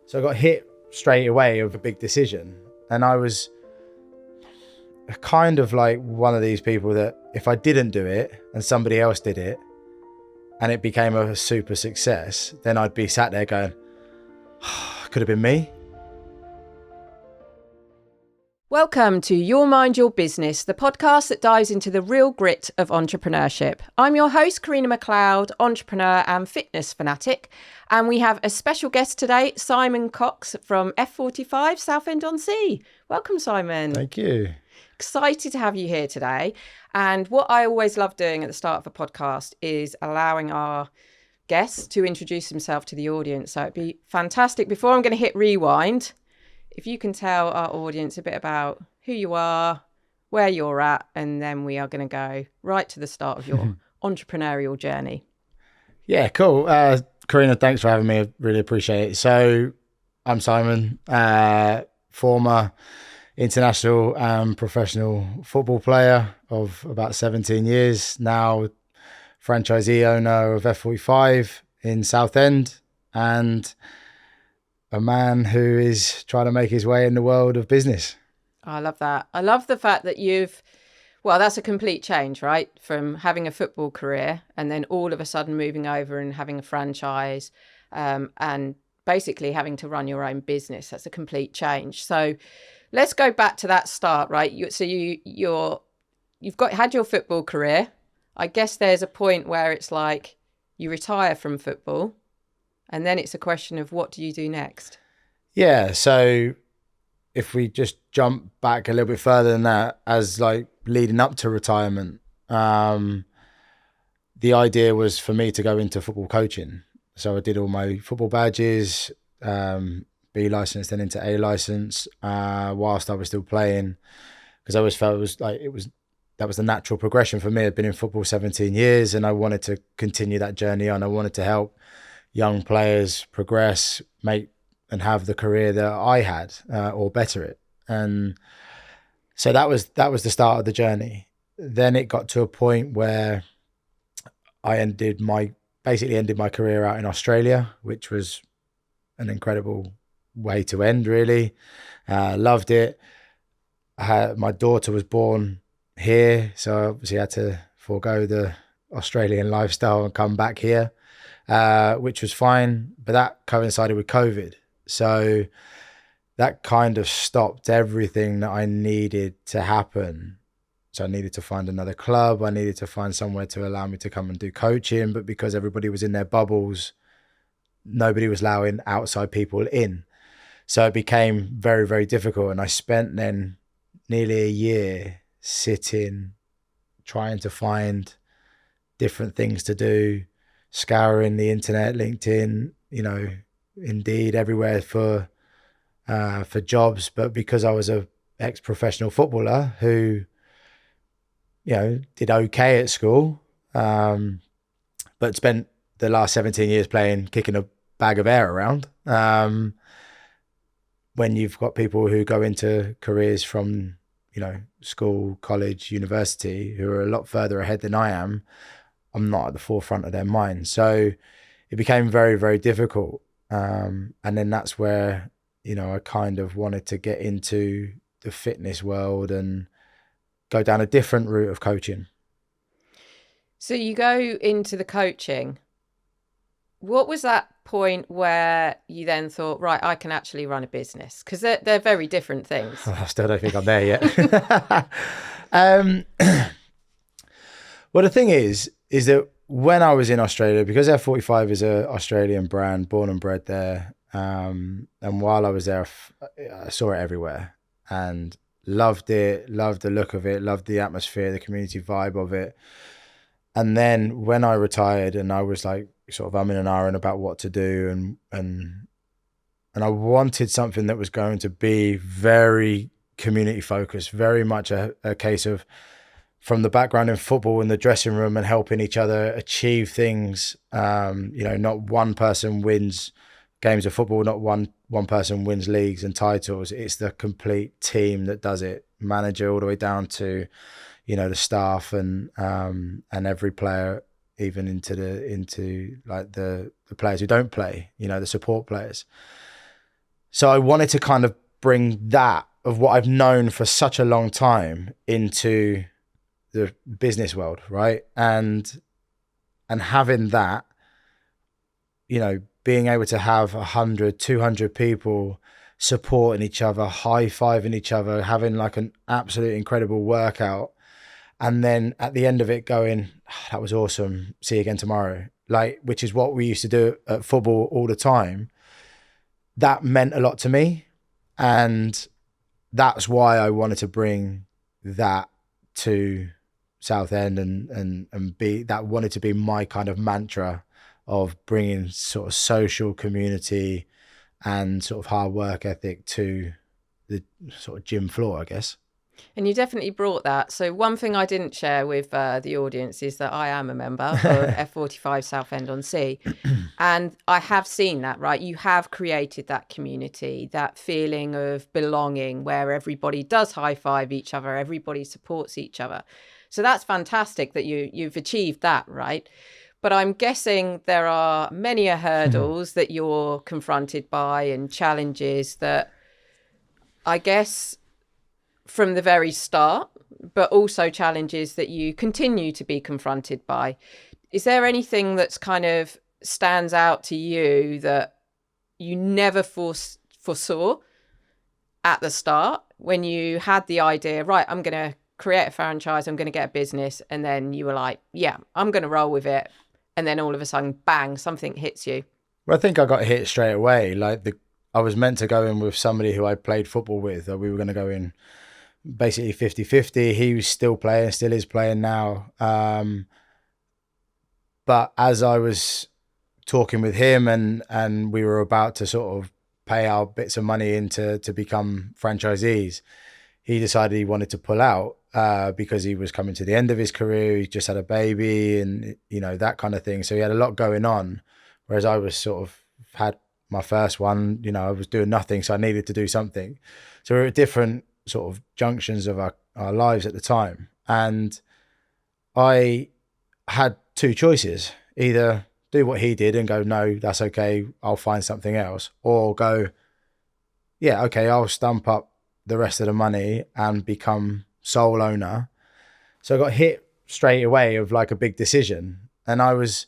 So I got hit straight away of a big decision. And I was kind of like one of these people that if I didn't do it and somebody else did it and it became a super success, then I'd be sat there going, oh, could have been me. Welcome to Your Mind, Your Business, the podcast that dives into the real grit of entrepreneurship. I'm your host, Carina McLeod, entrepreneur and fitness fanatic. And we have a special guest today, Simon Cox from F45 Southend-on-Sea. Welcome, Simon. Thank you. Excited to have you here today. And what I always love doing at the start of a podcast is allowing our guests to introduce themselves to the audience. So it'd be fantastic. Before I'm going to hit rewind, if you can tell our audience a bit about who you are, where you're at, and then we are going to go right to the start of your entrepreneurial journey. Yeah, cool. Carina, thanks for having me. I really appreciate it. So I'm Simon, former international and professional football player of about 17 years, now franchisee owner of F45 in Southend, and a man who is trying to make his way in the world of business. I love that. I love the fact that that's a complete change, right? From having a football career and then all of a sudden moving over and having a franchise and basically having to run your own business. That's a complete change. So let's go back to that start, right? You've had your football career. I guess there's a point where it's like you retire from football. And then it's a question of what do you do next? Yeah, so if we just jump back a little bit further than that, as like leading up to retirement, the idea was for me to go into football coaching. So I did all my football badges, B license, then into A license, whilst I was still playing, because I always felt that was the natural progression for me. I'd been in football 17 years and I wanted to continue that journey on. I wanted to help young players progress, make and have the career that I had, or better it. And so that was the start of the journey. Then it got to a point where I ended my career out in Australia, which was an incredible way to end, really. Loved it. My daughter was born here, so I obviously had to forego the Australian lifestyle and come back here. Which was fine, but that coincided with COVID. So that kind of stopped everything that I needed to happen. So I needed to find another club. I needed to find somewhere to allow me to come and do coaching. But because everybody was in their bubbles, nobody was allowing outside people in. So it became very, very difficult. And I spent then nearly a year sitting, trying to find different things to do, scouring the internet, LinkedIn, Indeed, everywhere for jobs. But because I was a ex-professional footballer who, did okay at school, but spent the last 17 years kicking a bag of air around. When you've got people who go into careers from, school, college, university, who are a lot further ahead than I am, I'm not at the forefront of their mind. So it became very, very difficult. And then that's where, I kind of wanted to get into the fitness world and go down a different route of coaching. So you go into the coaching. What was that point where you then thought, right, I can actually run a business? Because they're very different things. I still don't think I'm there yet. Well, the thing is that when I was in Australia, because F45 is an Australian brand, born and bred there, and while I was there, I saw it everywhere and loved it, loved the look of it, loved the atmosphere, the community vibe of it. And then when I retired and I was like sort of umming and ahhing about what to do, and I wanted something that was going to be very community focused, very much a case of, from the background in football in the dressing room and helping each other achieve things. Not one person wins games of football, not one person wins leagues and titles. It's the complete team that does it, manager all the way down to, the staff and every player, even into like the players who don't play, the support players. So I wanted to kind of bring that of what I've known for such a long time into the business world, right? And having that, you know, being able to have 100, 200 people supporting each other, high-fiving each other, having like an absolute incredible workout, and then at the end of it going, "Oh, that was awesome, see you again tomorrow," like, which is what we used to do at football all the time. That meant a lot to me, and that's why I wanted to bring that to Southend, and be that, wanted to be my kind of mantra of bringing sort of social community and sort of hard work ethic to the sort of gym floor, I guess. And you definitely brought that. So one thing I didn't share with the audience is that I am a member of F45 Southend-on-Sea. And I have seen that, right? You have created that community, that feeling of belonging where everybody does high five each other, everybody supports each other. So that's fantastic that you've achieved that, right? But I'm guessing there are many hurdles that you're confronted by and challenges that I guess from the very start, but also challenges that you continue to be confronted by. Is there anything that's kind of stands out to you that you never foresaw at the start when you had the idea, right, I'm going to create a franchise, I'm going to get a business, and then you were like, yeah, I'm going to roll with it, and then all of a sudden, bang, something hits you? Well, I think I got hit straight away. Like, I was meant to go in with somebody who I played football with, that we were going to go in basically 50-50. He was still playing, still is playing now. But as I was talking with him, and we were about to sort of pay our bits of money into to become franchisees, he decided he wanted to pull out because he was coming to the end of his career. He just had a baby, and you know, that kind of thing. So he had a lot going on, whereas I was sort of had my first one. You know, I was doing nothing, so I needed to do something. So we were at different sort of junctions of our lives at the time, and I had two choices: either do what he did and go, no, that's okay, I'll find something else, or go, yeah, okay, I'll stump up the rest of the money and become sole owner. So I got hit straight away of like a big decision, and I was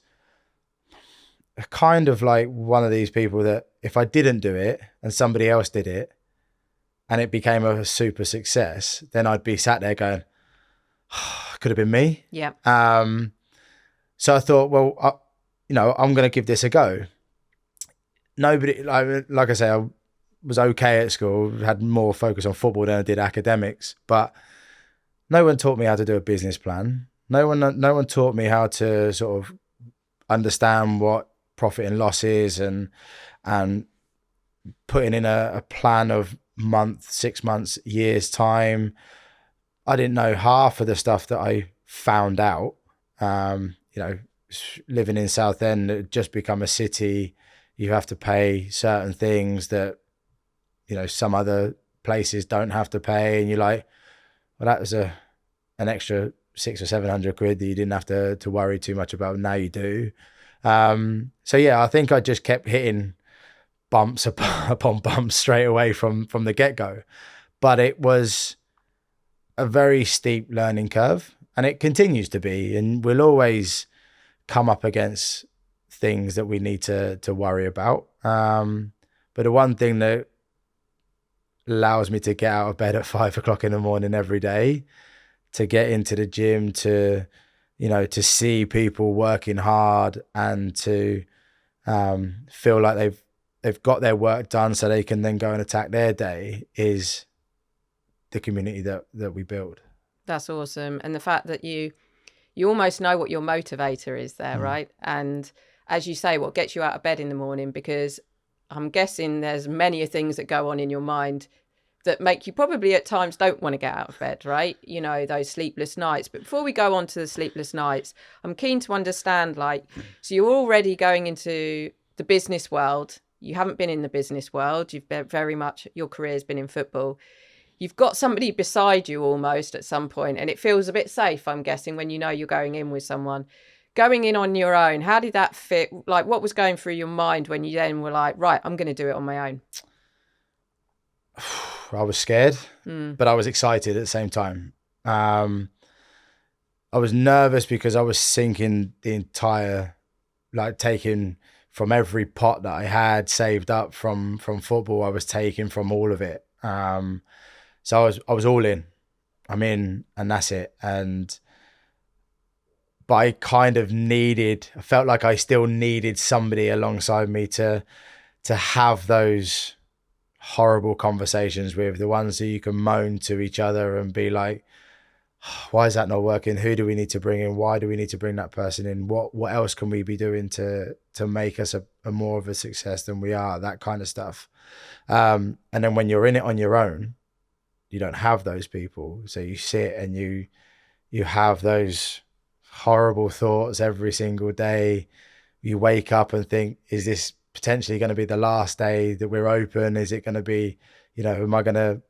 kind of like one of these people that if I didn't do it and somebody else did it and it became a super success, then I'd be sat there going, oh, could have been me. Yeah. So I thought, well, you know, I'm going to give this a go. Nobody, like I say, I was okay at school, had more focus on football than I did academics, but no one taught me how to do a business plan. No one taught me how to sort of understand what profit and loss is, and putting in a plan of month, 6 months, years time. I didn't know half of the stuff that I found out. You know, living in Southend, it just become a city. You have to pay certain things that, you know, some other places don't have to pay, and you're like, well, that was an extra 600 or 700 quid that you didn't have to worry too much about. Now you do. So yeah, I think I just kept hitting bumps upon bumps straight away from the get-go, but it was a very steep learning curve, and it continues to be, and we'll always come up against things that we need to worry about. But the one thing that allows me to get out of bed at 5 o'clock in the morning every day, to get into the gym, to, you know, to see people working hard, and to feel like they've got their work done so they can then go and attack their day, is the community that we build. That's awesome. And the fact that you almost know what your motivator is there, right? And as you say, what gets you out of bed in the morning, because I'm guessing there's many things that go on in your mind that make you probably at times don't want to get out of bed, right? You know, those sleepless nights. But before we go on to the sleepless nights, I'm keen to understand, like, so you're already going into the business world. You haven't been in the business world. You've been very much, your career's been in football. You've got somebody beside you almost at some point, and it feels a bit safe, I'm guessing, when you know you're going in with someone. Going in on your own, how did that fit? Like, what was going through your mind when you then were like, right, I'm going to do it on my own? I was scared, but I was excited at the same time. I was nervous because I was sinking the entire, like taking from every pot that I had saved up from football. I was taking from all of it. So I was all in. I'm in, and that's it. But I kind of I felt like I still needed somebody alongside me to have those horrible conversations with, the ones that you can moan to each other and be like, why is that not working? Who do we need to bring in? Why do we need to bring that person in? What else can we be doing to make us a more of a success than we are? That kind of stuff. And then when you're in it on your own, you don't have those people. So you sit and you have those horrible thoughts every single day. You wake up and think, is this potentially going to be the last day that we're open? Is it going to be, am I going to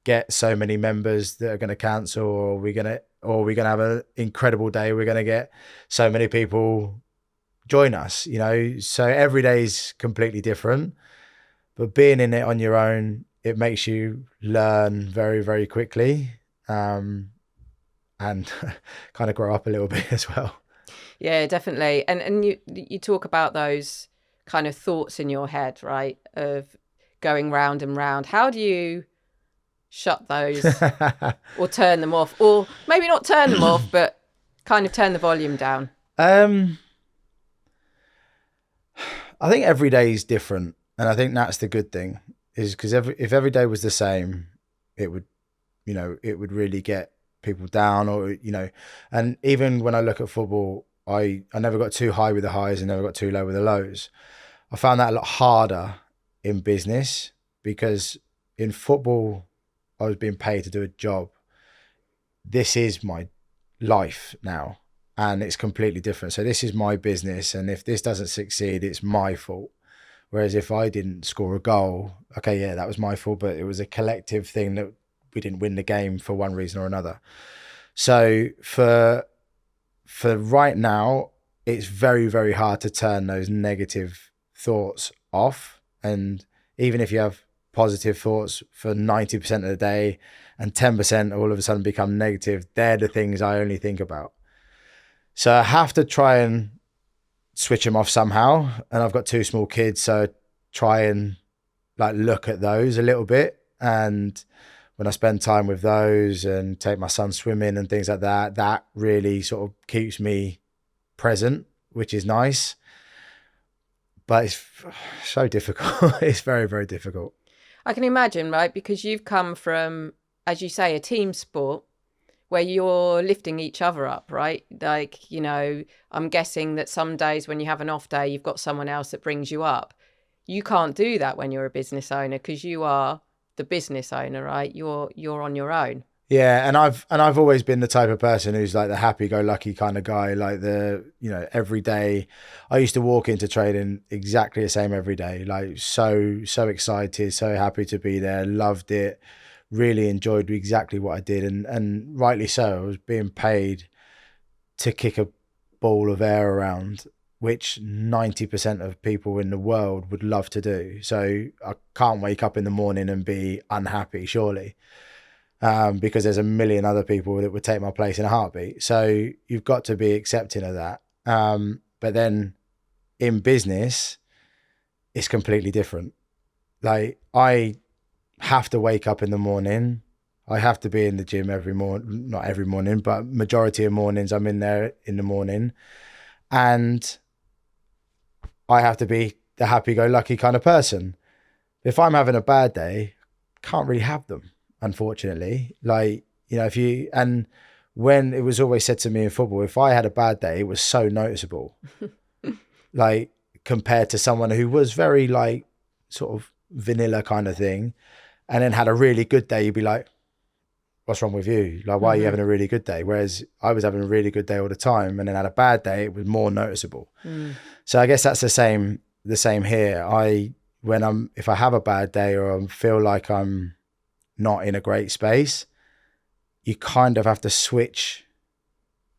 get so many members that are going to cancel, or are we going to have an incredible day? We're going to get so many people join us, so every day is completely different, but being in it on your own, it makes you learn very, very quickly, and kind of grow up a little bit as well. Yeah, definitely. And you talk about those kind of thoughts in your head, right, of going round and round. How do you shut those or turn them off, or maybe not turn them off, but kind of turn the volume down? I think every day is different, and I think that's the good thing, is because if every day was the same, it would really get people down, or and even when I look at football, I never got too high with the highs and never got too low with the lows. I found that a lot harder in business, because in football I was being paid to do a job. This is my life now, and it's completely different. So this is my business, and if this doesn't succeed, it's my fault. Whereas if I didn't score a goal, okay, yeah, that was my fault, but it was a collective thing that we didn't win the game for one reason or another. So for right now, it's very, very hard to turn those negative thoughts off. And even if you have positive thoughts for 90% of the day and 10% all of a sudden become negative, they're the things I only think about. So I have to try and switch them off somehow. And I've got 2 small kids, so try and look at those a little bit. And when I spend time with those and take my son swimming and things like that, that really sort of keeps me present, which is nice. But it's so difficult. It's very, very difficult. I can imagine, right? Because you've come from, as you say, a team sport where you're lifting each other up, right? I'm guessing that some days when you have an off day, you've got someone else that brings you up. You can't do that when you're a business owner, because you are the business owner, right? You're on your own. Yeah, and I've always been the type of person who's like the happy-go-lucky kind of guy. Like every day, I used to walk into trading exactly the same every day. Like so excited, so happy to be there, loved it, really enjoyed exactly what I did, and rightly so. I was being paid to kick a ball of air around, which 90% of people in the world would love to do. So I can't wake up in the morning and be unhappy, surely. Because there's a million other people that would take my place in a heartbeat. So you've got to be accepting of that. But then in business, it's completely different. Like I have to wake up in the morning. I have to be in the gym every morning, not every morning, but majority of mornings I'm in there in the morning. And I have to be the happy-go-lucky kind of person. If I'm having a bad day, can't really have them, unfortunately. And when it was always said to me in football, if I had a bad day, it was so noticeable. Compared to someone who was very sort of vanilla kind of thing, and then had a really good day, you'd be like, what's wrong with you? Why are you having a really good day? Whereas I was having a really good day all the time, and then had a bad day, it was more noticeable. So I guess that's the same here. If I have a bad day, or I feel like I'm not in a great space, you kind of have to switch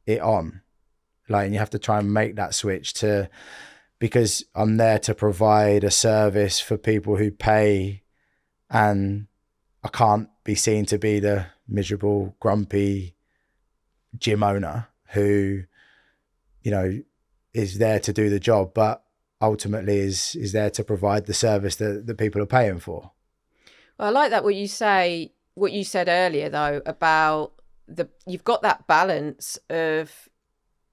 it on. And you have to try and make that switch because I'm there to provide a service for people who pay and I can't be seen to be the miserable, grumpy gym owner who, you know, is there to do the job, but ultimately is there to provide the service that people are paying for. Well, I like that what you said earlier though about you've got that balance of,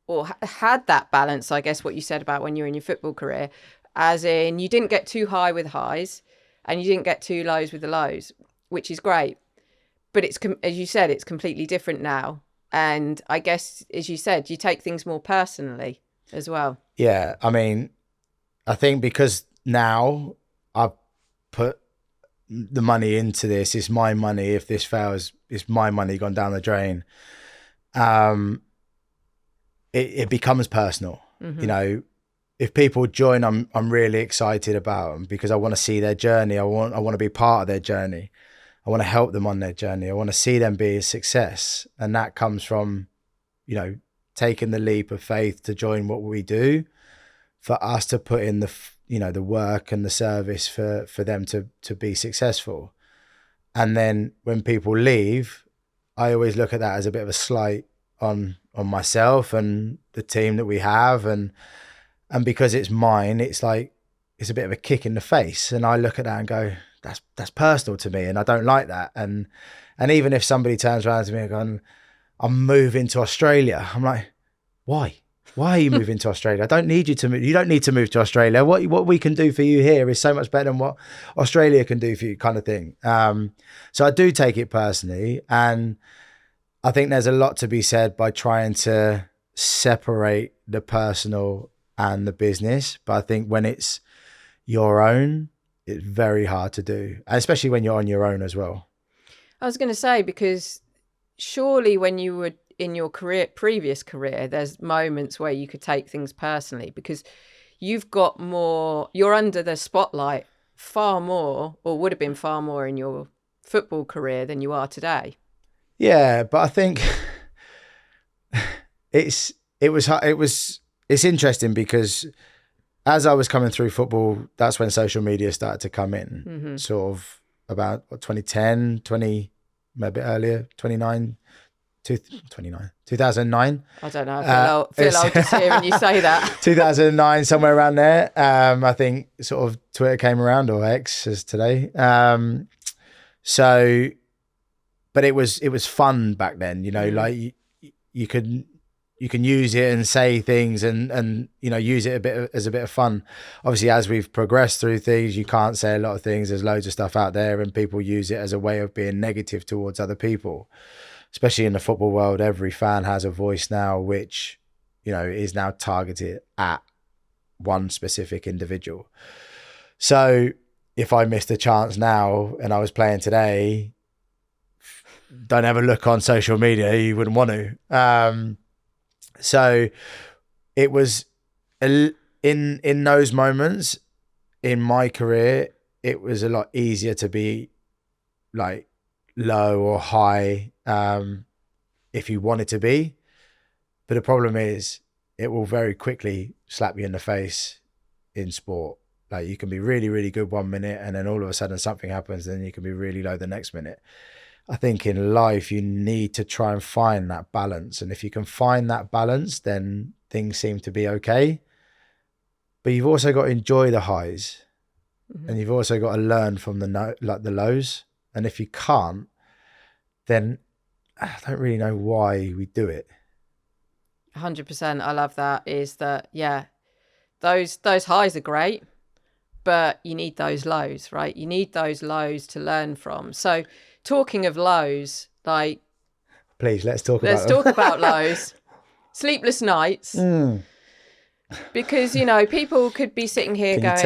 or had that balance, I guess, what you said about when you were in your football career, as in you didn't get too high with highs and you didn't get too lows with the lows, which is great. But it's, as you said, it's completely different now. And I guess, as you said, you take things more personally as well. Yeah. I mean, I think because now I've put the money into this, it's my money. If this fails, it's my money gone down the drain. It becomes personal. Mm-hmm. You know, if people join, I'm really excited about them because I want to see their journey. I want to be part of their journey. I want to help them on their journey. I want to see them be a success. And that comes from, you know, taking the leap of faith to join what we do, for us to put in the, you know, the work and the service for them to be successful. And then when people leave, I always look at that as a bit of a slight on myself and the team that we have. And because it's mine, it's like, it's a bit of a kick in the face. And I look at that and go, that's personal to me, and I don't like that. And even if somebody turns around to me and goes, I'm moving to Australia, I'm like, why are you moving to Australia? I don't need you to move. You don't need to move to Australia. What we can do for you here is so much better than what Australia can do for you, kind of thing. So I do take it personally, and I think there's a lot to be said by trying to separate the personal and the business. But I think when it's your own, it's very hard to do, especially when you're on your own as well. I was going to say, because surely when you were in your previous career, there's moments where you could take things personally because you've got more, you're under the spotlight far more, or would have been far more in your football career than you are today. Yeah, but I think it's interesting because as I was coming through football, that's when social media started to come in, mm-hmm. sort of about 2010, maybe earlier, 2009. I don't know. I feel old just hearing you say that. 2009, somewhere around there. I think sort of Twitter came around, or X as today. So, but it was fun back then, you know, like you can use it and say things and you know, use it as a bit of fun. Obviously, as we've progressed through things, you can't say a lot of things. There's loads of stuff out there and people use it as a way of being negative towards other people, especially in the football world. Every fan has a voice now, which, you know, is now targeted at one specific individual. So if I missed a chance now and I was playing today, don't ever look on social media. You wouldn't want to. So it was in those moments in my career, it was a lot easier to be like low or high if you wanted to be. But the problem is it will very quickly slap you in the face in sport. Like you can be really, really good 1 minute and then all of a sudden something happens and you can be really low the next minute. I think in life, you need to try and find that balance. And if you can find that balance, then things seem to be okay. But you've also got to enjoy the highs, mm-hmm. and you've also got to learn from the lows. And if you can't, then I don't really know why we do it. 100%. I love that. Is that, yeah, those highs are great, but you need those lows, right? You need those lows to learn from. So talking of lows, like, please let's talk about lows. Sleepless nights. Because, you know, people could be sitting here Can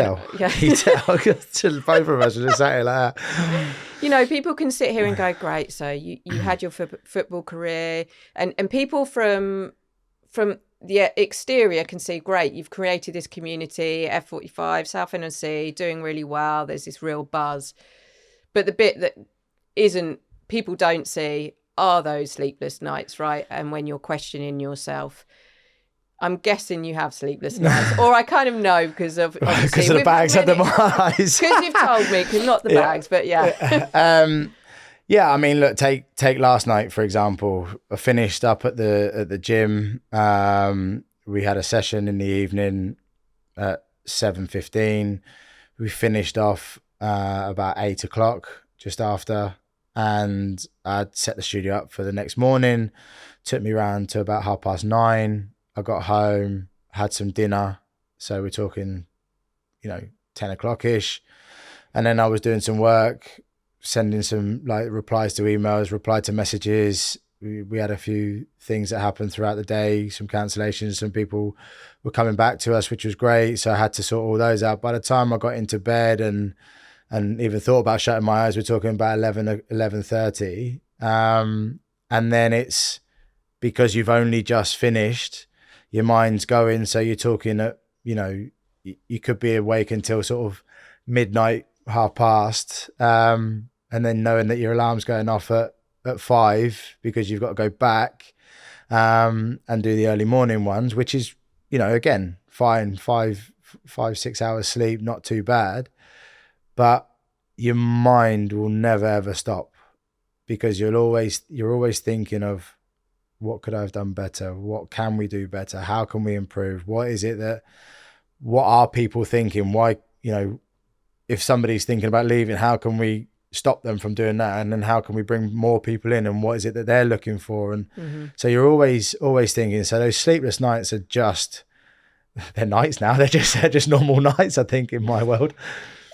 you tell? Both of us are just sat here like that. You know, people can sit here and go, great, so you had your football career, and people from the exterior can see, great, you've created this community, F45 Southend-on-Sea, doing really well, there's this real buzz. But the bit that people don't see are those sleepless nights, right? And when you're questioning yourself. I'm guessing you have sleepless nights, or I kind of know because of the bags at the eyes. Because you've told me, because not the bags, but yeah. Yeah, I mean, look, take last night for example. I finished up at the gym. We had a session in the evening at 7:15. We finished off about 8 o'clock, just after, and I'd set the studio up for the next morning. Took me around to about 9:30. I got home, had some dinner, so we're talking, 10 o'clock ish, and then I was doing some work, sending some like replies to emails, replied to messages. We had a few things that happened throughout the day, some cancellations, some people were coming back to us, which was great. So I had to sort all those out. By the time I got into bed and even thought about shutting my eyes, we're talking about 11:30. And then it's because you've only just finished, your mind's going. So you're talking at, you could be awake until sort of midnight, 5:30. And then knowing that your alarm's going off at 5 because you've got to go back and do the early morning ones, which is, again, fine, 6 hours sleep, not too bad. But your mind will never ever stop, because you're always thinking of, what could I have done better? What can we do better? How can we improve? What are people thinking? Why, if somebody's thinking about leaving, how can we stop them from doing that? And then how can we bring more people in? And what is it that they're looking for? And so you're always thinking. So those sleepless nights are they're nights now. They're just normal nights, I think, in my world.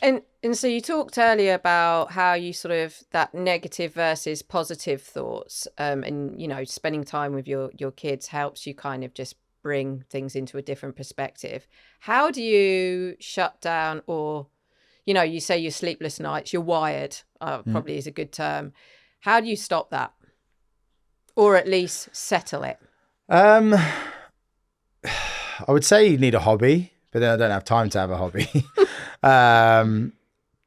And so you talked earlier about how you sort of that negative versus positive thoughts, and spending time with your kids helps you kind of just bring things into a different perspective. How do you shut down, or you say your sleepless nights, you're wired, probably is a good term. How do you stop that, or at least settle it? I would say you need a hobby, but then I don't have time to have a hobby.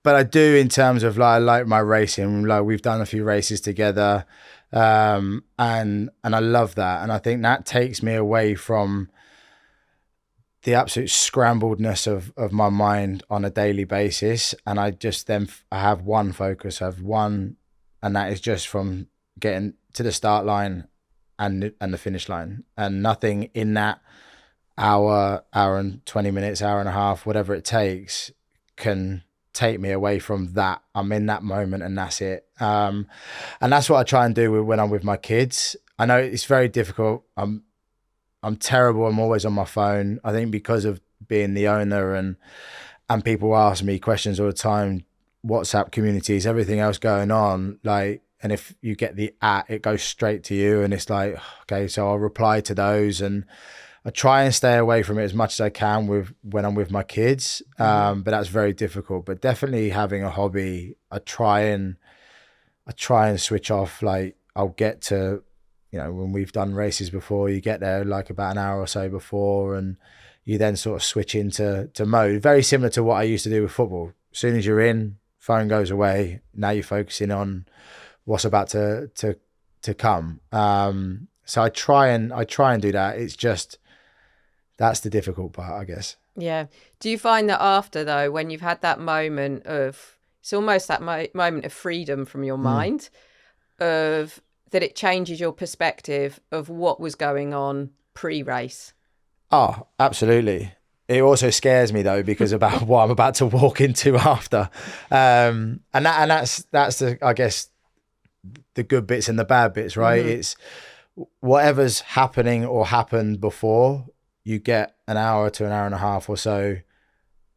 But I do, in terms of like, I like my racing. Like, we've done a few races together, and I love that. And I think that takes me away from the absolute scrambledness of my mind on a daily basis. And I just then I have one focus, and that is just from getting to the start line and the finish line, and nothing in that hour and 20 minutes, hour and a half, whatever it takes, can take me away from that. I'm in that moment, and that's it. And that's what I try and do when I'm with my kids. I know it's very difficult. I'm terrible. I'm always on my phone. I think because of being the owner, and people ask me questions all the time, WhatsApp communities, everything else going on, like, and if you get the it goes straight to you, and it's like, okay, so I'll reply to those, and I try and stay away from it as much as I can when I'm with my kids. But that's very difficult. But definitely having a hobby, I try and switch off. Like, I'll get to, when we've done races before, you get there like about an hour or so before, and you then sort of switch into mode. Very similar to what I used to do with football. As soon as you're in, phone goes away. Now you're focusing on what's about to come. So I try and do that. It's just, that's the difficult part, I guess. Yeah. Do you find that after, though, when you've had that moment of, it's almost that moment of freedom from your mind, of that it changes your perspective of what was going on pre-race? Oh, absolutely. It also scares me, though, because about what I'm about to walk into after. And that's the, I guess, the good bits and the bad bits, right? It's whatever's happening or happened before. You get an hour to an hour and a half or so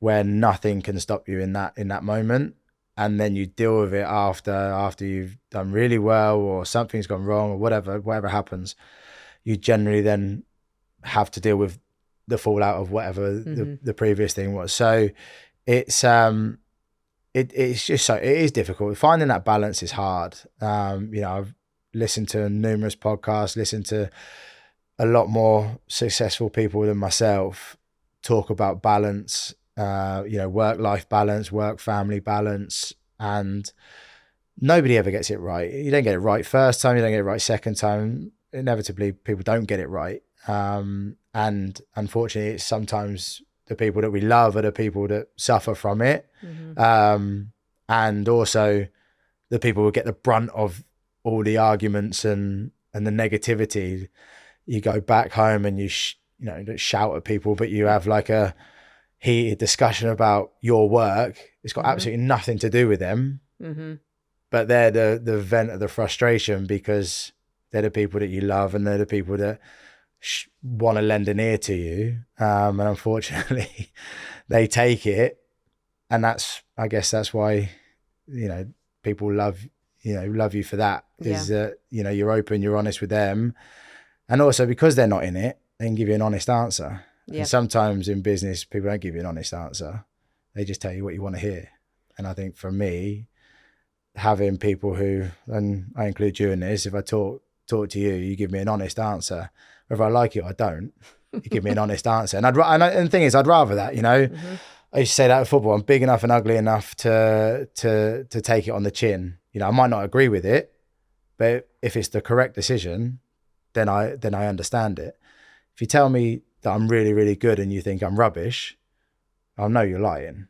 where nothing can stop you in that moment, and then you deal with it after you've done really well, or something's gone wrong, or whatever happens. You generally then have to deal with the fallout of whatever the previous thing was. So it's it's just so, it is difficult. Finding that balance is hard. I've listened to numerous podcasts, listened to a lot more successful people than myself talk about balance, work-life balance, work-family balance, and nobody ever gets it right. You don't get it right first time, you don't get it right second time. Inevitably, people don't get it right. And unfortunately, it's sometimes the people that we love are the people that suffer from it. And also the people who get the brunt of all the arguments and the negativity. You go back home and you don't shout at people, but you have like a heated discussion about your work. It's got absolutely nothing to do with them, but they're the vent of the frustration, because they're the people that you love and they're the people that want to lend an ear to you. And unfortunately, they take it, and I guess that's why people love you for that. Is that you're open, you're honest with them. And also, because they're not in it, they can give you an honest answer. Yep. And sometimes in business, people don't give you an honest answer. They just tell you what you want to hear. And I think for me, having people who, and I include you in this, if I talk to you, you give me an honest answer. Whether I like it or I don't, you give me an honest answer. And the thing is, I'd rather that, I used to say that with football. I'm big enough and ugly enough to take it on the chin. I might not agree with it, but if it's the correct decision, then I understand it. If you tell me that I'm really, really good and you think I'm rubbish, I'll know you're lying,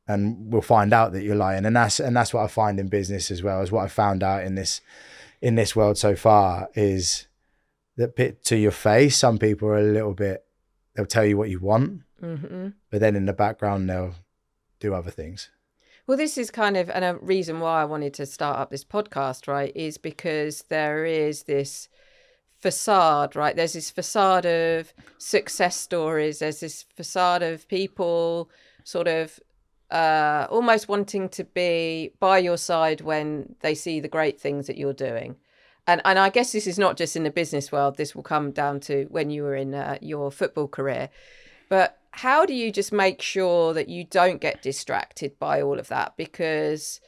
and we'll find out that you're lying. And that's what I find in business as well, is what I found out in this world so far, is that bit to your face. Some people are a little bit, they'll tell you what you want, but then in the background they'll do other things. Well, this is kind of a reason why I wanted to start up this podcast, right? Is because there is this facade, right? There's this facade of success stories. There's this facade of people sort of almost wanting to be by your side when they see the great things that you're doing. And I guess this is not just in the business world. This will come down to when you were in your football career. But how do you just make sure that you don't get distracted by all of that? Because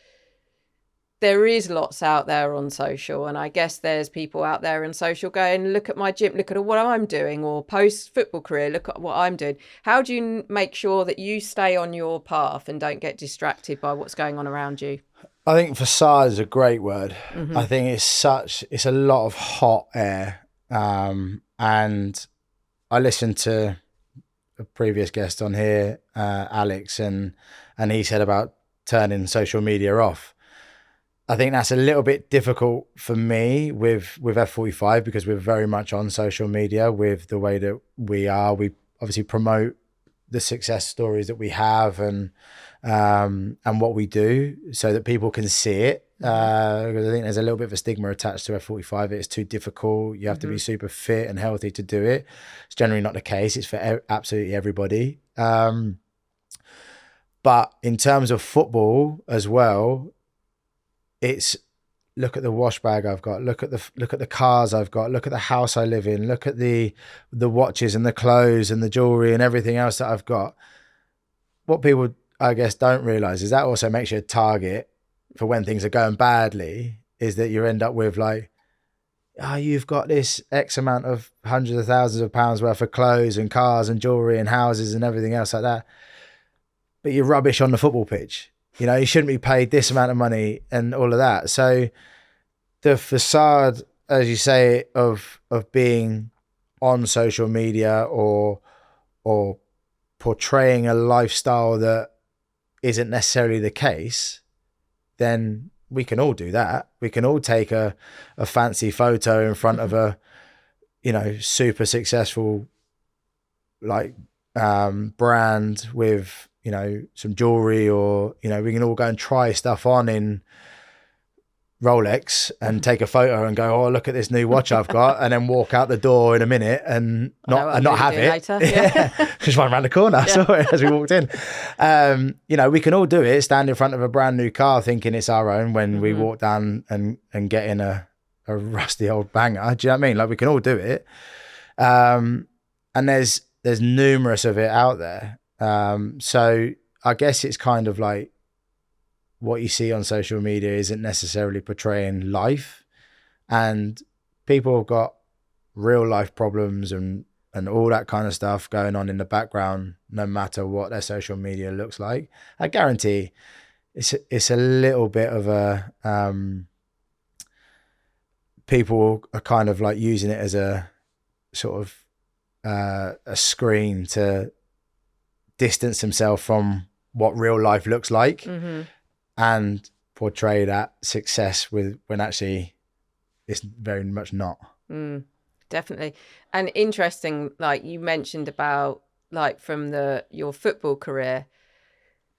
there is lots out there on social, and I guess there's people out there on social going, look at my gym, look at what I'm doing, or post football career, look at what I'm doing. How do you make sure that you stay on your path and don't get distracted by what's going on around you? I think facade is a great word. I think it's a lot of hot air. And I listened to a previous guest on here, Alex, and he said about turning social media off. I think that's a little bit difficult for me with F45, because we're very much on social media with the way that we are. We obviously promote the success stories that we have and what we do, so that people can see it. Because I think there's a little bit of a stigma attached to F45. It's too difficult. You have to be super fit and healthy to do it. It's generally not the case. It's for absolutely everybody. But in terms of football as well, it's look at the wash bag I've got, look at the cars I've got, look at the house I live in, look at the watches and the clothes and the jewelry and everything else that I've got. What people, I guess, don't realize is that also makes you a target for when things are going badly, is that you end up with like, you've got this X amount of hundreds of thousands of pounds worth of clothes and cars and jewelry and houses and everything else like that, but you're rubbish on the football pitch. You shouldn't be paid this amount of money and all of that. So the facade, as you say, of being on social media or portraying a lifestyle that isn't necessarily the case, then we can all do that. We can all take a fancy photo in front of a, super successful brand with, some jewelry, or, we can all go and try stuff on in Rolex and take a photo and go, oh, look at this new watch I've got, and then walk out the door in a minute and not have it. Later. Yeah. Just run around the corner. I saw it as we walked in. We can all do it, stand in front of a brand new car thinking it's our own, when we walk down and get in a rusty old banger. Do you know what I mean? Like, we can all do it. And there's numerous of it out there. So I guess it's kind of like, what you see on social media isn't necessarily portraying life, and people have got real life problems and all that kind of stuff going on in the background, no matter what their social media looks like. I guarantee it's a little bit of a, people are kind of like using it as a sort of, a screen to distance themselves from what real life looks like. And portray that success with when actually it's very much not. Definitely. And interesting, like you mentioned about like from your football career,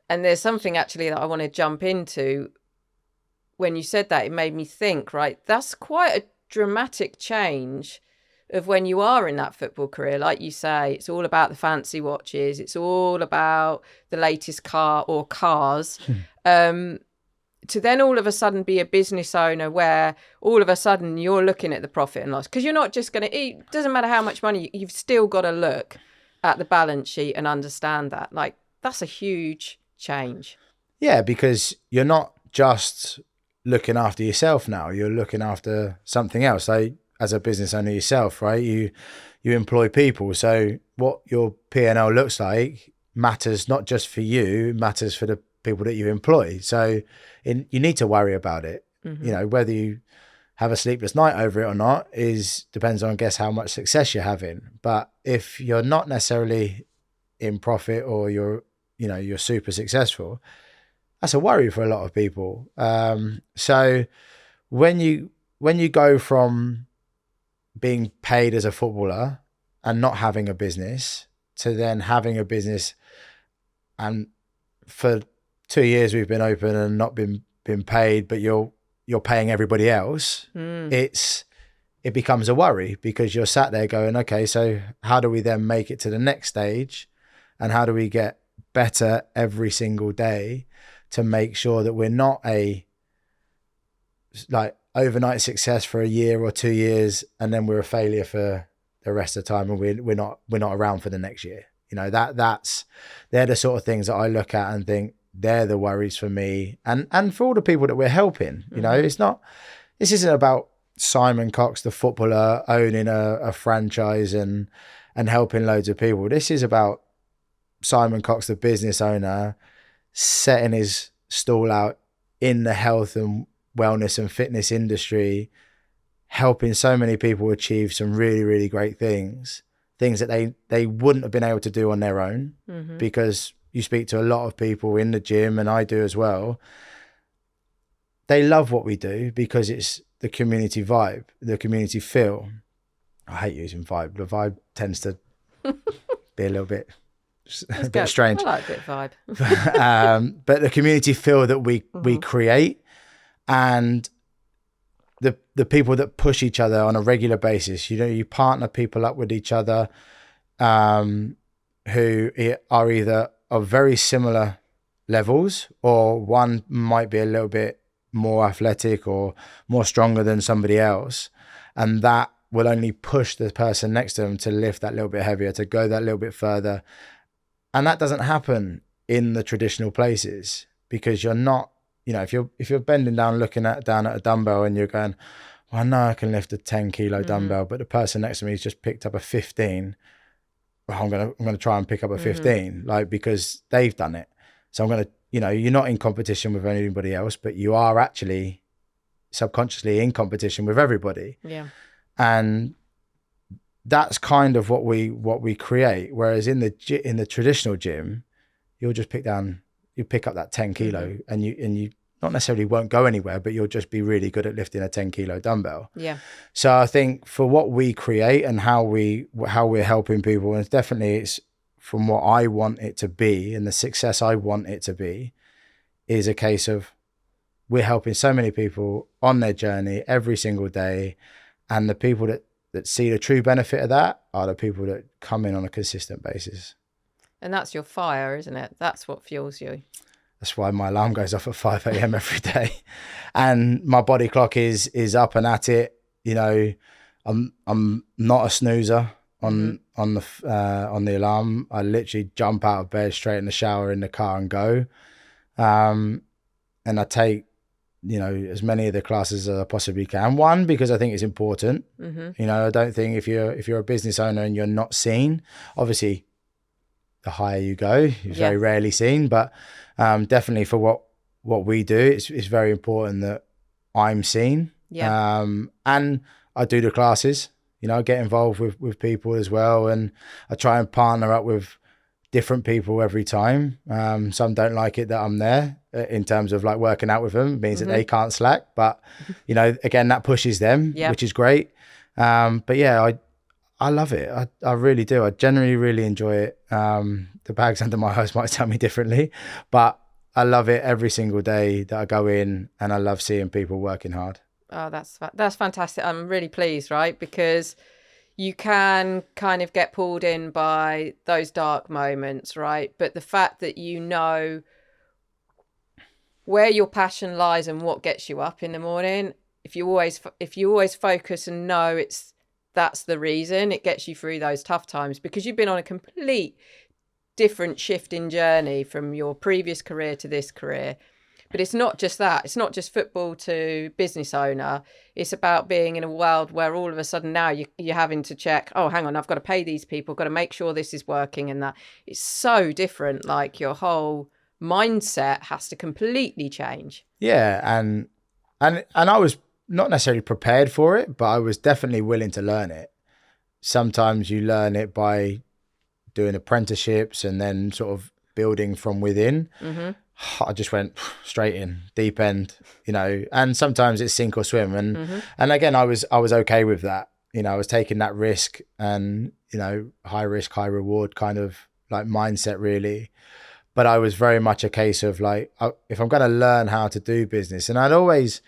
and there's something actually that I want to jump into. When you said that, it made me think, right, that's quite a dramatic change of when you are in that football career. Like you say, it's all about the fancy watches, it's all about the latest car or cars. To then all of a sudden be a business owner where all of a sudden you're looking at the profit and loss, because you're not just going to eat. It doesn't matter how much money, you've still got to look at the balance sheet and understand that. Like, that's a huge change. Yeah, because you're not just looking after yourself now, you're looking after something else. So as a business owner yourself, right, you employ people. So what your P&L looks like matters not just for you, it matters for the people that you employ. So you need to worry about it. You know, whether you have a sleepless night over it or not depends on, I guess, how much success you're having. But if you're not necessarily in profit or you're super successful, that's a worry for a lot of people. So when you go from being paid as a footballer and not having a business to then having a business, and for 2 years we've been open and not been paid, but you're paying everybody else, it becomes a worry, because you're sat there going, okay, so how do we then make it to the next stage, and how do we get better every single day to make sure that we're not a like overnight success for a year or 2 years and then we're a failure for the rest of the time, and we're not around for the next year. You know, they're the sort of things that I look at and think they're the worries for me and for all the people that we're helping. You know, this isn't about Simon Cox, the footballer, owning a franchise and helping loads of people. This is about Simon Cox, the business owner, setting his stall out in the health and wellness and fitness industry, helping so many people achieve some really, really great things that they wouldn't have been able to do on their own. Because you speak to a lot of people in the gym, and I do as well. They love what we do because it's the community vibe, the community feel. I hate using vibe. The vibe tends to be a little bit strange. I like a bit of vibe. But the community feel that we create, and the people that push each other on a regular basis. You know, you partner people up with each other who are either of very similar levels, or one might be a little bit more athletic or more stronger than somebody else, and that will only push the person next to them to lift that little bit heavier, to go that little bit further. And that doesn't happen in the traditional places, because you're not, you know, if you're bending down looking down at a dumbbell and you're going, well, I know I can lift a 10 kilo dumbbell, but the person next to me has just picked up a 15. Well, I'm gonna try and pick up a 15, like, because they've done it. So I'm gonna, you know, you're not in competition with anybody else, but you are actually subconsciously in competition with everybody. Yeah. And that's kind of what we create. Whereas in the traditional gym, you'll just pick up that 10 kilo and you not necessarily won't go anywhere, but you'll just be really good at lifting a 10 kilo dumbbell. Yeah. So I think for what we create and how we're helping people, and it's from what I want it to be and the success I want it to be, is a case of we're helping so many people on their journey every single day. And the people that see the true benefit of that are the people that come in on a consistent basis. And that's your fire, isn't it? That's what fuels you. That's why my alarm goes off at 5 a.m. every day, and my body clock is up and at it. You know, I'm not a snoozer on the alarm. I literally jump out of bed, straight in the shower, in the car, and go. And I take, you know, as many of the classes as I possibly can. One, because I think it's important. You know, I don't think if you're a business owner and you're not seen, obviously the higher you go, you're very rarely seen, but definitely for what we do, it's very important that I'm seen. And I do the classes, you know, I get involved with people as well, and I try and partner up with different people every time. Some don't like it that I'm there, in terms of like working out with them means that they can't slack. But, you know, again, that pushes them, which is great. But yeah, I love it. I really do. I generally really enjoy it. The bags under my eyes might tell me differently, but I love it every single day that I go in, and I love seeing people working hard. Oh, that's fantastic. I'm really pleased, right? Because you can kind of get pulled in by those dark moments, right? But the fact that you know where your passion lies and what gets you up in the morning, if you always focus and know that's the reason, it gets you through those tough times, because you've been on a complete different shifting journey from your previous career to this career. But it's not just that. It's not just football to business owner. It's about being in a world where all of a sudden now you're having to check, oh, hang on, I've got to pay these people, got to make sure this is working, and that. It's so different. Like, your whole mindset has to completely change. Yeah, and I was not necessarily prepared for it, but I was definitely willing to learn it. Sometimes you learn it by doing apprenticeships and then sort of building from within. I just went straight in, deep end, you know, and sometimes it's sink or swim. And again, I was okay with that. You know, I was taking that risk, and, you know, high risk, high reward kind of like mindset, really. But I was very much a case of like, if I'm going to learn how to do business, and I'd always,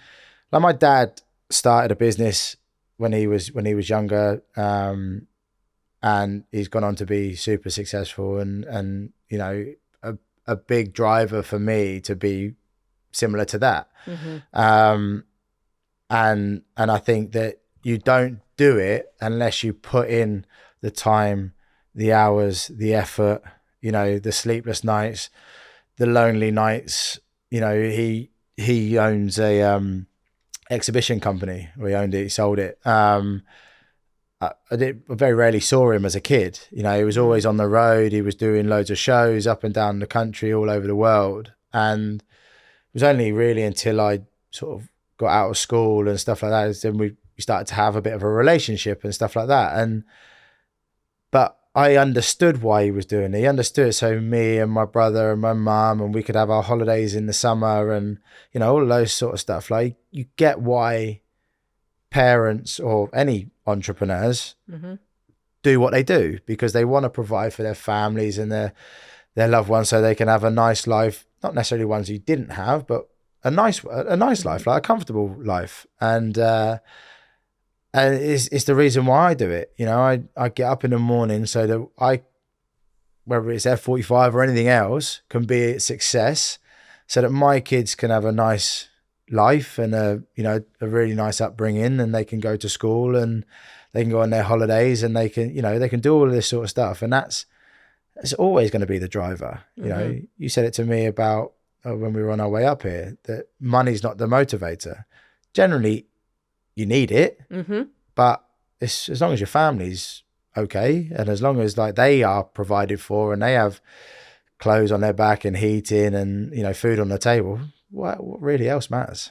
like, my dad started a business when he was younger, and he's gone on to be super successful, and you know, a big driver for me to be similar to that. And I think that you don't do it unless you put in the time, the hours, the effort, you know, the sleepless nights, the lonely nights. You know, he owns a exhibition company. He owned it, he sold it. I very rarely saw him as a kid. You know, he was always on the road. He was doing loads of shows up and down the country, all over the world. And it was only really until I sort of got out of school and stuff like that, then we started to have a bit of a relationship and stuff like that. But I understood why he was doing it. He understood it, so me and my brother and my mum, and we could have our holidays in the summer, and, you know, all of those sort of stuff. Like, you get why parents or any entrepreneurs do what they do, because they want to provide for their families and their loved ones, so they can have a nice life, not necessarily ones you didn't have, but a nice life, like a comfortable life. And it's the reason why I do it. You know, I get up in the morning so that whether it's F45 or anything else, can be a success, so that my kids can have a nice life and a really nice upbringing, and they can go to school and they can go on their holidays, and they can do all of this sort of stuff. And it's always going to be the driver. You know, you said it to me about when we were on our way up here, that money's not the motivator. Generally, you need it, but it's, as long as your family's okay, and as long as, like, they are provided for and they have clothes on their back and heating and, you know, food on the table, what really else matters?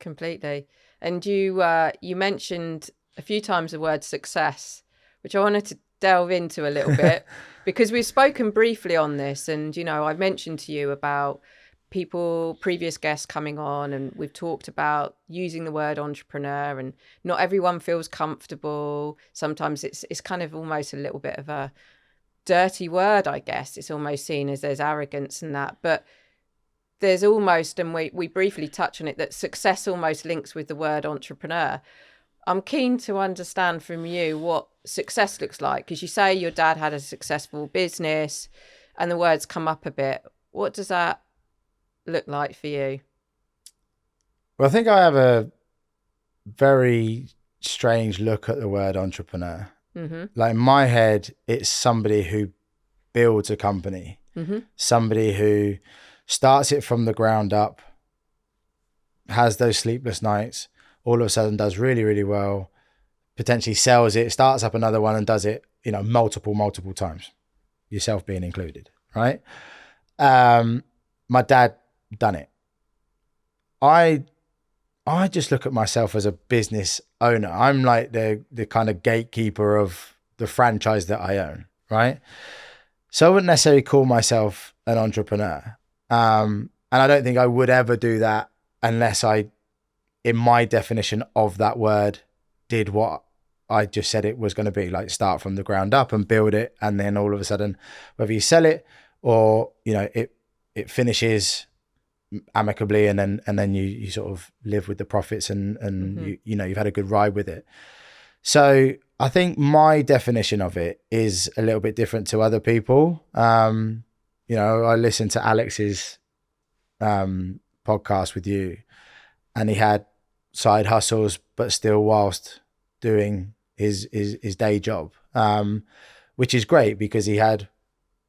Completely. And you mentioned a few times the word success, which I wanted to delve into a little bit, because we've spoken briefly on this, and, you know, I've mentioned to you about previous guests coming on, and we've talked about using the word entrepreneur, and not everyone feels comfortable. Sometimes it's kind of almost a little bit of a dirty word, I guess. It's almost seen as there's arrogance in that, but there's almost, and we briefly touch on it, that success almost links with the word entrepreneur. I'm keen to understand from you what success looks like, because you say your dad had a successful business and the words come up a bit. What does that look like for you? Well, I think I have a very strange look at the word entrepreneur. Like, in my head, it's somebody who builds a company, somebody who starts it from the ground up, has those sleepless nights, all of a sudden does really, really well, potentially sells it, starts up another one and does it, you know, multiple times, yourself being included, right? My dad done it. I just look at myself as a business owner. I'm like the kind of gatekeeper of the franchise that I own, right? So I wouldn't necessarily call myself an entrepreneur. And I don't think I would ever do that unless I, in my definition of that word, did what I just said it was going to be, like start from the ground up and build it. And then all of a sudden, whether you sell it or, you know, it finishes amicably, and then you sort of live with the profits, and you know, you've had a good ride with it. So I think my definition of it is a little bit different to other people. You know, I listened to Alex's podcast with you, and he had side hustles, but still whilst doing his day job, which is great because he had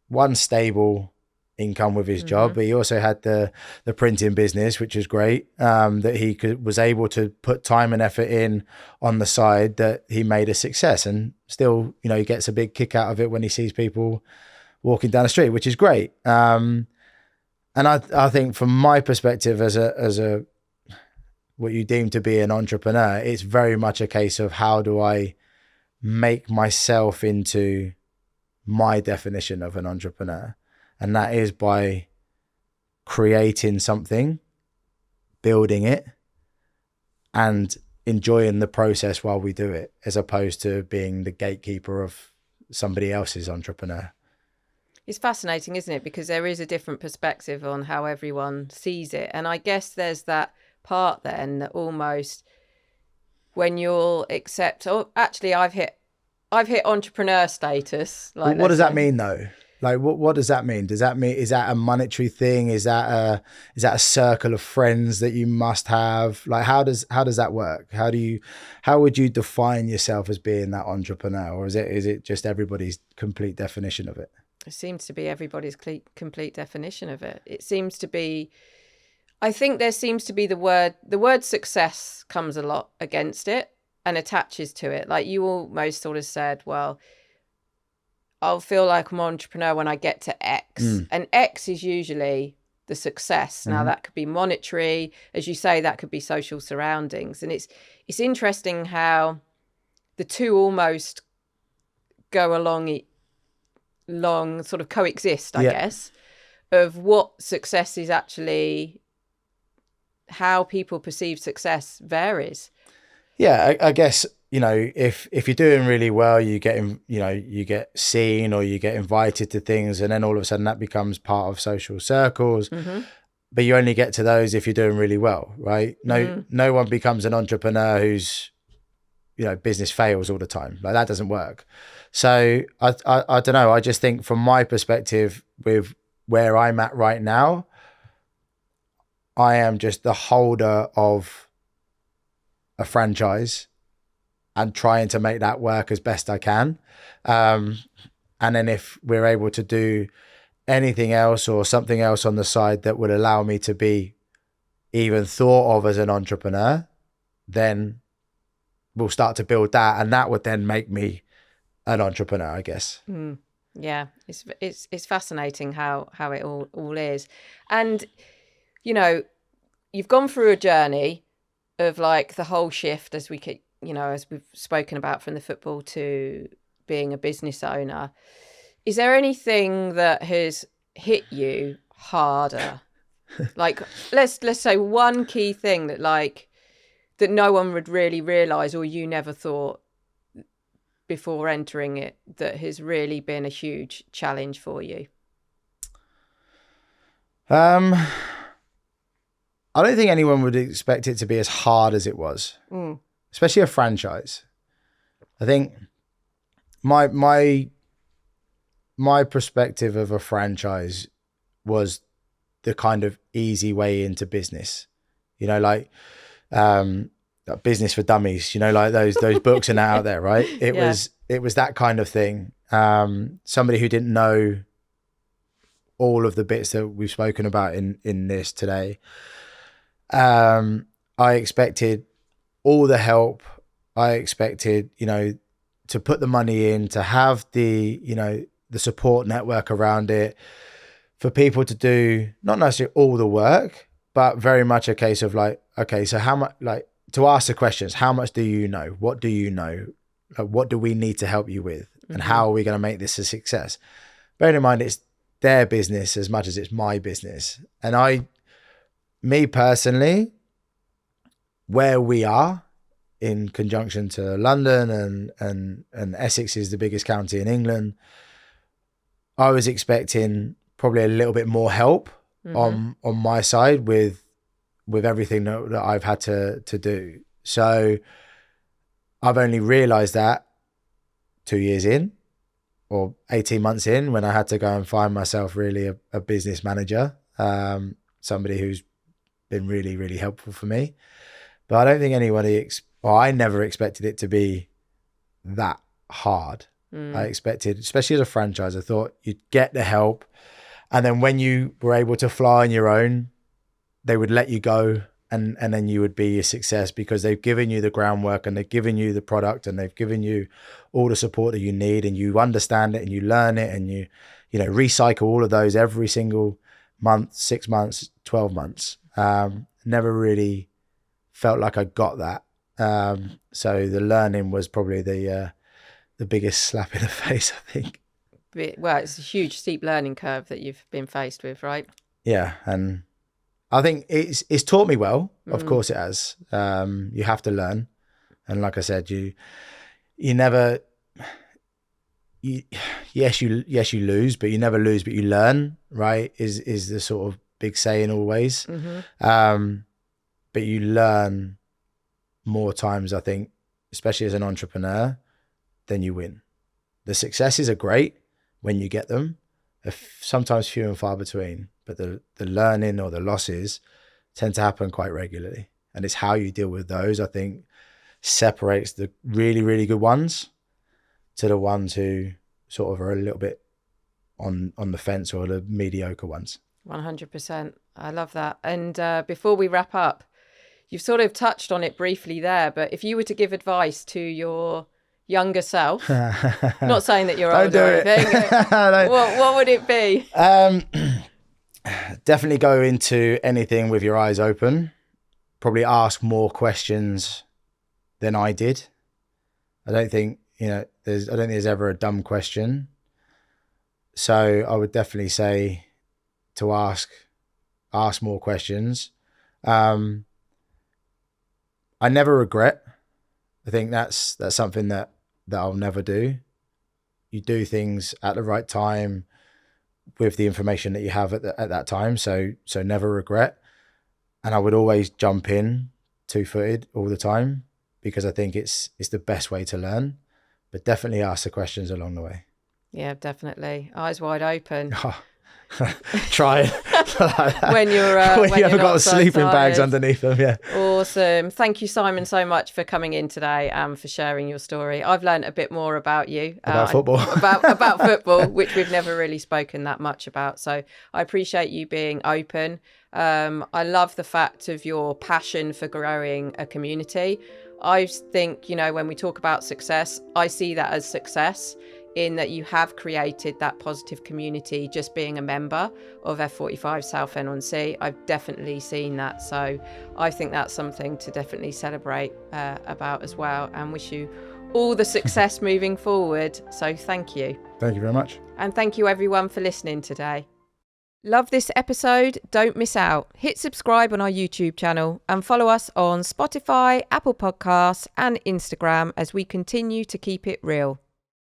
one stable income with his job, but he also had the printing business, which is great, that he was able to put time and effort in on the side, that he made a success, and still, you know, he gets a big kick out of it when he sees people walking down the street, which is great. And I think from my perspective as a what you deem to be an entrepreneur, it's very much a case of how do I make myself into my definition of an entrepreneur. And that is by creating something, building it, and enjoying the process while we do it, as opposed to being the gatekeeper of somebody else's entrepreneur. It's fascinating, isn't it? Because there is a different perspective on how everyone sees it. And I guess there's that part then that almost when you'll accept, oh, actually I've hit entrepreneur status. Like, what does that mean though? Like, what does that mean? Does that mean, is that a monetary thing? Is that a circle of friends that you must have? Like, how does that work? How would you define yourself as being that entrepreneur? Or is it just everybody's complete definition of it? It seems to be everybody's complete definition of it. It seems to be, I think there seems to be the word success comes a lot against it and attaches to it. Like you almost sort of said, well, I'll feel like I'm an entrepreneur when I get to X. And X is usually the success. Now that could be monetary, as you say, that could be social surroundings. And it's interesting how the two almost go along sort of coexist, I guess, of what success is actually, how people perceive success varies. Yeah, I guess, you know, if you're doing really well, you get seen or you get invited to things, and then all of a sudden that becomes part of social circles. But you only get to those if you're doing really well, right? No one becomes an entrepreneur who's, you know, business fails all the time. Like that doesn't work. So I don't know. I just think from my perspective, with where I'm at right now, I am just the holder of a franchise and trying to make that work as best I can. And then if we're able to do anything else or something else on the side that would allow me to be even thought of as an entrepreneur, then we'll start to build that, and that would then make me an entrepreneur, I guess. Yeah, it's fascinating how it all is. And, you know, you've gone through a journey of like the whole shift, as we've spoken about, from the football to being a business owner. Is there anything that has hit you harder? Like, let's say one key thing that no one would really realize, or you never thought before entering it, that has really been a huge challenge for you. I don't think anyone would expect it to be as hard as it was, especially a franchise. I think my perspective of a franchise was the kind of easy way into business, you know, like Business for Dummies, you know, like those books are now out there, right? It was that kind of thing. Somebody who didn't know all of the bits that we've spoken about in this today. I expected all the help. I expected, you know, to put the money in, to have the, you know, the support network around it, for people to do not necessarily all the work, but very much a case of like, okay, so how much, like, to ask the questions, how much do you know? What do you know? Like, what do we need to help you with? And how are we going to make this a success? Bearing in mind, it's their business as much as it's my business. And I me personally, where we are in conjunction to London and Essex is the biggest county in England, I was expecting probably a little bit more help on my side with everything that I've had to do. So I've only realised that 2 years in, or 18 months in, when I had to go and find myself really a business manager, somebody who's been really, really helpful for me. But I don't think anybody, I never expected it to be that hard. I expected, especially as a franchise, I thought you'd get the help. And then when you were able to fly on your own, they would let you go, and then you would be a success because they've given you the groundwork and they've given you the product and they've given you all the support that you need, and you understand it and you learn it, and you recycle all of those every single month, 6 months, 12 months. Never really felt like I got that. So the learning was probably the biggest slap in the face, I think. Well, it's a huge steep learning curve that you've been faced with, right? Yeah, and I think it's taught me well. Of course it has. You have to learn, and like I said, you never. Yes, you lose, but you never lose, but you learn. Right? Is the sort of big saying always. But you learn more times, I think, especially as an entrepreneur, than you win. The successes are great when you get them. Sometimes few and far between, but the learning or the losses tend to happen quite regularly. And it's how you deal with those, I think, separates the really, really good ones to the ones who sort of are a little bit on the fence, or the mediocre ones. 100%. I love that. And before we wrap up, you've sort of touched on it briefly there, but if you were to give advice to your younger self, not saying that you're old or anything, what would it be? Definitely go into anything with your eyes open. Probably ask more questions than I did. I don't think there's ever a dumb question. So I would definitely say to ask more questions. I never regret. I think that's something that I'll never do. You do things at the right time with the information that you have at that time. So never regret. And I would always jump in 2-footed all the time, because I think it's the best way to learn. But definitely ask the questions along the way. Yeah, definitely. Eyes wide open. Try when you haven't got the sleeping bags underneath them. Yeah. Awesome. Thank you, Simon, so much for coming in today and for sharing your story. I've learned a bit more about you, about football, about football, which we've never really spoken that much about. So I appreciate you being open. I love the fact of your passion for growing a community. I think, when we talk about success, I see that as success, in that you have created that positive community just being a member of F45 Southend-on-Sea. I've definitely seen that. So I think that's something to definitely celebrate about as well, and wish you all the success moving forward. So thank you. Thank you very much. And thank you everyone for listening today. Love this episode? Don't miss out. Hit subscribe on our YouTube channel and follow us on Spotify, Apple Podcasts and Instagram as we continue to keep it real.